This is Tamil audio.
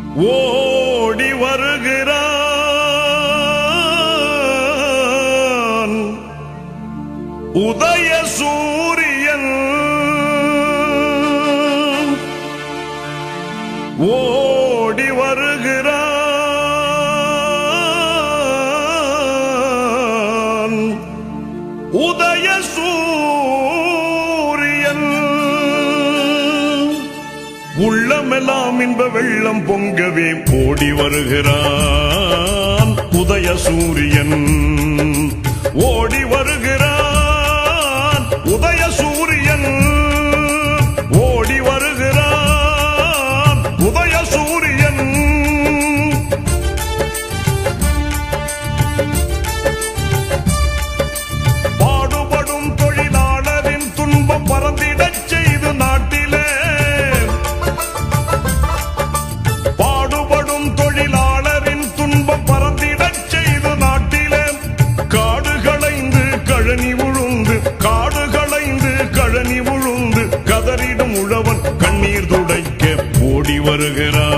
ஓடி வருகிறான் உதய சூரியன் ஓடி வருகிறான் உதய சூரியன் உள்ளமெல்லாம் இன்ப வெள்ளம் பொங்கவே ஓடி வருகிறான் உதய சூரியன் ஓடி வருகிறான் உதய சூரியன் ஓடி வருகிறான் உதய சூரியன் பாடுபடும் தொழிலாளரின் துன்பம் பறந்திடச் செய்து நாட்டிலே பாடுபடும் தொழிலாளரின் துன்பம் பறந்திடச் செய்து நாட்டிலே காடு களைந்து கழனி உழுந்து காடு களைந்து கழனி உழுந்து கதறிடும் உழவன் கண்ணீர் துடைக்க ஓடி வருகிறான்